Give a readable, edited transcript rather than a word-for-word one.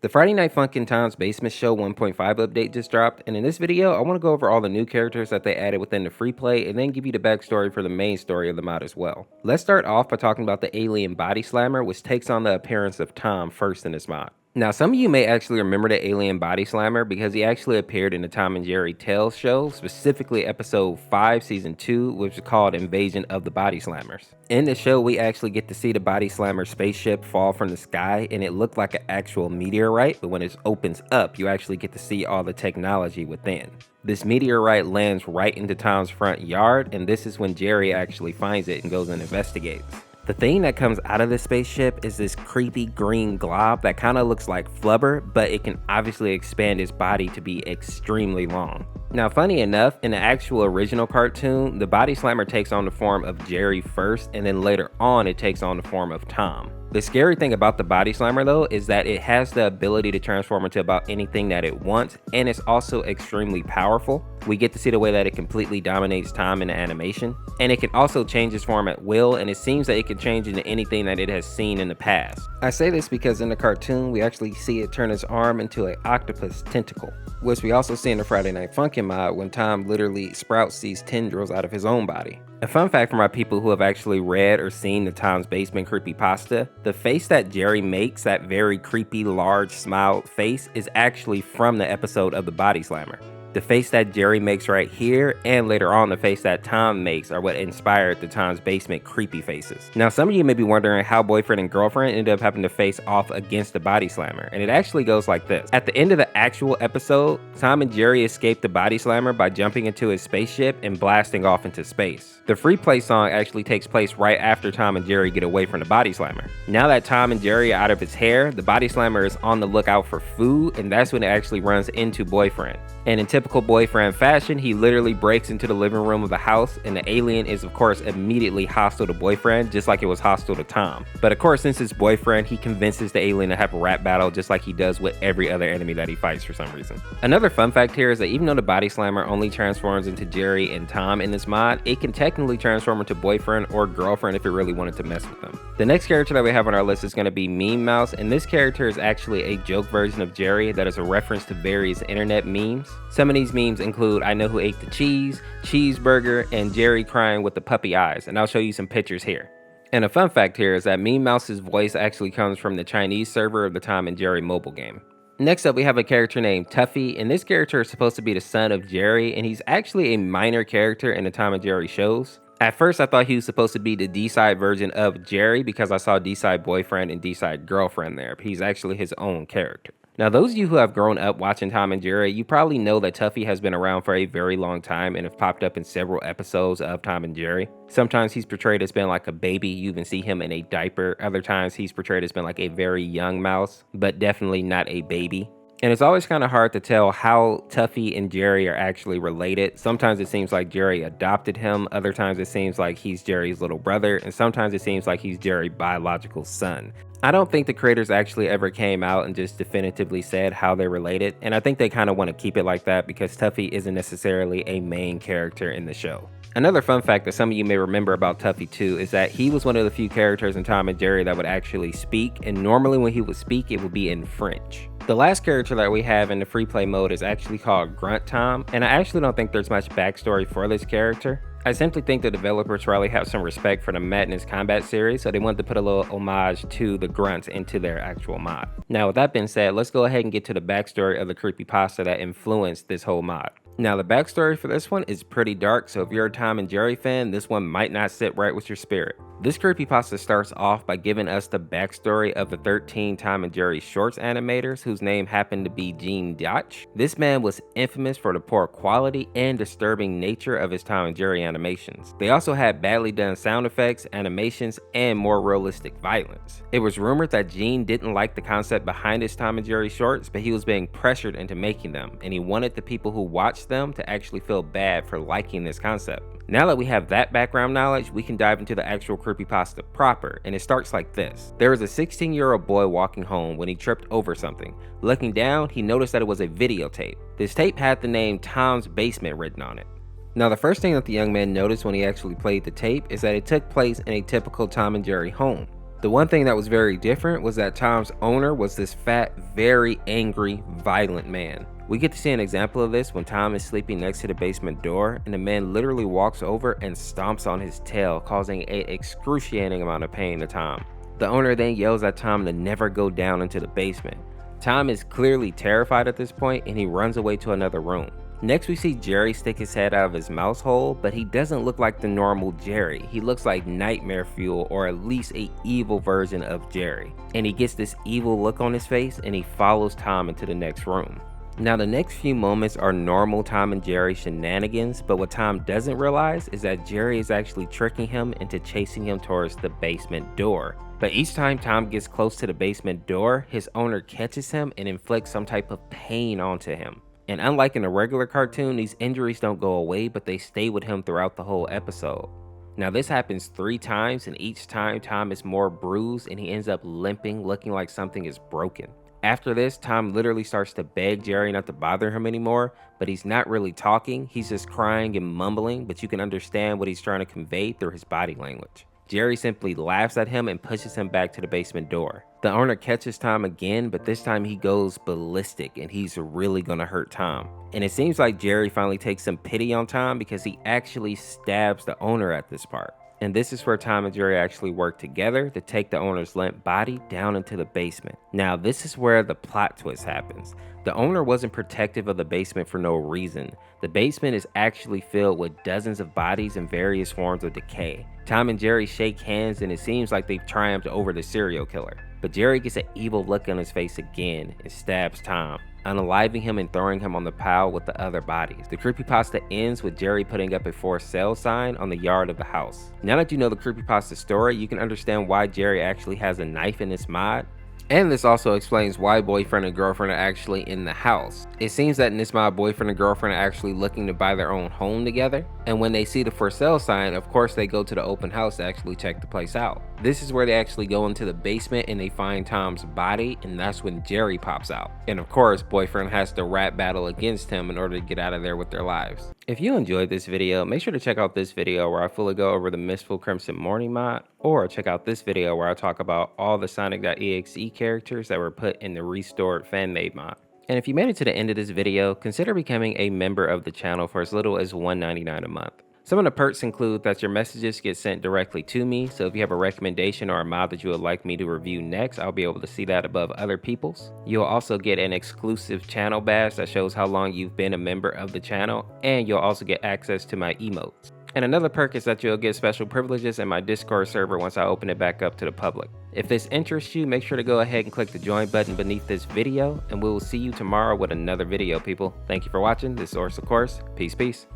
The Friday Night Funkin' Tom's Basement Show 1.5 update just dropped, and in this video, I want to go over all the new characters that they added within the free play and then give you the backstory for the main story of the mod as well. Let's start off by talking about the alien body slammer, which takes on the appearance of Tom first in this mod. Now, some of you may actually remember the alien body slammer because he actually appeared in the Tom and Jerry Tales show, specifically episode 5 season 2, which is called Invasion of the Body Slammers. In the show, we actually get to see the body slammer spaceship fall from the sky, and it looked like an actual meteorite, but when it opens up, you actually get to see all the technology within. This meteorite lands right into Tom's front yard, and this is when Jerry actually finds it and goes and investigates. The thing that comes out of the spaceship is this creepy green glob that kind of looks like flubber, but it can obviously expand its body to be extremely long. Now, funny enough, in the actual original cartoon, the body slammer takes on the form of Jerry first, and then later on it takes on the form of Tom. The scary thing about the body slammer though is that it has the ability to transform into about anything that it wants, and it's also extremely powerful. We get to see the way that it completely dominates Tom in the animation, and it can also change its form at will, and it seems that it can change into anything that it has seen in the past. I say this because in the cartoon we actually see it turn its arm into an octopus tentacle, which we also see in the Friday Night Funkin' mod when Tom literally sprouts these tendrils out of his own body. A fun fact for my people who have actually read or seen the Tom's Basement Creepypasta, the face that Jerry makes, that very creepy large smile face, is actually from the episode of the Body Slammer. The face that Jerry makes right here, and later on the face that Tom makes, are what inspired the Tom's Basement creepy faces. Now, some of you may be wondering how boyfriend and girlfriend ended up having to face off against the body slammer, and it actually goes like this. At the end of the actual episode, Tom and Jerry escape the body slammer by jumping into his spaceship and blasting off into space. The free play song actually takes place right after Tom and Jerry get away from the body slammer. Now that Tom and Jerry are out of his hair, the body slammer is on the lookout for food, and that's when it actually runs into boyfriend. And in typical boyfriend fashion, he literally breaks into the living room of the house, and the alien is of course immediately hostile to boyfriend, just like it was hostile to Tom. But of course, since it's boyfriend, he convinces the alien to have a rap battle just like he does with every other enemy that he fights for some reason. Another fun fact here is that even though the body slammer only transforms into Jerry and Tom in this mod, it can technically transform into boyfriend or girlfriend if it really wanted to mess with them. The next character that we have on our list is going to be Meme Mouse, and this character is actually a joke version of Jerry that is a reference to various internet memes. Some of these memes include I know who ate the cheese, cheeseburger, and Jerry crying with the puppy eyes, and I'll show you some pictures here. And a fun fact here is that Meme Mouse's voice actually comes from the Chinese server of the Tom and Jerry mobile game. Next up, we have a character named Tuffy, and this character is supposed to be the son of Jerry, and he's actually a minor character in the Tom and Jerry shows. At first, I thought he was supposed to be the D-side version of Jerry because I saw D-side boyfriend and D-side girlfriend there, but he's actually his own character. Now, those of you who have grown up watching Tom and Jerry, you probably know that Tuffy has been around for a very long time and have popped up in several episodes of Tom and Jerry. Sometimes he's portrayed as being like a baby, you even see him in a diaper. Other times he's portrayed as being like a very young mouse, but definitely not a baby. And it's always kind of hard to tell how Tuffy and Jerry are actually related. Sometimes it seems like Jerry adopted him, other times it seems like he's Jerry's little brother, and sometimes it seems like he's Jerry's biological son. I don't think the creators actually ever came out and just definitively said how they're related, and I think they kind of want to keep it like that because Tuffy isn't necessarily a main character in the show. Another fun fact that some of you may remember about Tuffy too is that he was one of the few characters in Tom and Jerry that would actually speak, and normally when he would speak it would be in French. The last character that we have in the free play mode is actually called Grunt Tom, and I actually don't think there's much backstory for this character. I simply think the developers probably have some respect for the Madness Combat series, so they wanted to put a little homage to the grunts into their actual mod. Now, with that being said, let's go ahead and get to the backstory of the creepypasta that influenced this whole mod. Now, the backstory for this one is pretty dark, so if you're a Tom and Jerry fan, this one might not sit right with your spirit. This creepypasta starts off by giving us the backstory of the 13 Tom and Jerry shorts animators whose name happened to be Gene Dotch. This man was infamous for the poor quality and disturbing nature of his Tom and Jerry animations. They also had badly done sound effects, animations, and more realistic violence. It was rumored that Gene didn't like the concept behind his Tom and Jerry shorts, but he was being pressured into making them, and he wanted the people who watched them to actually feel bad for liking this concept. Now that we have that background knowledge, we can dive into the actual creepypasta proper, and it starts like this. There was a 16-year-old boy walking home when he tripped over something. Looking down, he noticed that it was a videotape. This tape had the name Tom's Basement written on it. Now, the first thing that the young man noticed when he actually played the tape is that it took place in a typical Tom and Jerry home. The one thing that was very different was that Tom's owner was this fat, very angry, violent man. We get to see an example of this when Tom is sleeping next to the basement door and the man literally walks over and stomps on his tail, causing an excruciating amount of pain to Tom. The owner then yells at Tom to never go down into the basement. Tom is clearly terrified at this point and he runs away to another room. Next we see Jerry stick his head out of his mouse hole, but he doesn't look like the normal Jerry. He looks like nightmare fuel, or at least an evil version of Jerry. And he gets this evil look on his face and he follows Tom into the next room. Now the next few moments are normal Tom and Jerry shenanigans, but what Tom doesn't realize is that Jerry is actually tricking him into chasing him towards the basement door. But each time Tom gets close to the basement door, his owner catches him and inflicts some type of pain onto him. And unlike in a regular cartoon, these injuries don't go away, but they stay with him throughout the whole episode. Now this happens 3 times, and each time Tom is more bruised and he ends up limping, looking like something is broken. After this, Tom literally starts to beg Jerry not to bother him anymore, but he's not really talking, he's just crying and mumbling, but you can understand what he's trying to convey through his body language. Jerry simply laughs at him and pushes him back to the basement door. The owner catches Tom again, but this time he goes ballistic and he's really gonna hurt Tom. And it seems like Jerry finally takes some pity on Tom because he actually stabs the owner at this part. And this is where Tom and Jerry actually work together to take the owner's limp body down into the basement. Now this is where the plot twist happens. The owner wasn't protective of the basement for no reason. The basement is actually filled with dozens of bodies in various forms of decay. Tom and Jerry shake hands and it seems like they've triumphed over the serial killer. But Jerry gets an evil look on his face again and stabs Tom, unaliving him and throwing him on the pile with the other bodies. The creepypasta ends with Jerry putting up a for sale sign on the yard of the house. Now that you know the creepypasta story, you can understand why Jerry actually has a knife in this mod. And this also explains why boyfriend and girlfriend are actually in the house. It seems that in this mod, boyfriend and girlfriend are actually looking to buy their own home together. And when they see the for sale sign, of course they go to the open house to actually check the place out. This is where they actually go into the basement and they find Tom's body, and that's when Jerry pops out. And of course, boyfriend has to rap battle against him in order to get out of there with their lives. If you enjoyed this video, make sure to check out this video where I fully go over the Mistful Crimson Morning mod, or check out this video where I talk about all the Sonic.exe characters that were put in the restored fan-made mod. And if you made it to the end of this video, consider becoming a member of the channel for as little as $1.99 a month. Some of the perks include that your messages get sent directly to me, so if you have a recommendation or a mod that you would like me to review next, I'll be able to see that above other people's. You'll also get an exclusive channel badge that shows how long you've been a member of the channel, and you'll also get access to my emotes. And another perk is that you'll get special privileges in my Discord server once I open it back up to the public. If this interests you, make sure to go ahead and click the join button beneath this video, and we will see you tomorrow with another video, people. Thank you for watching. This is Orseofkorse. Peace, peace.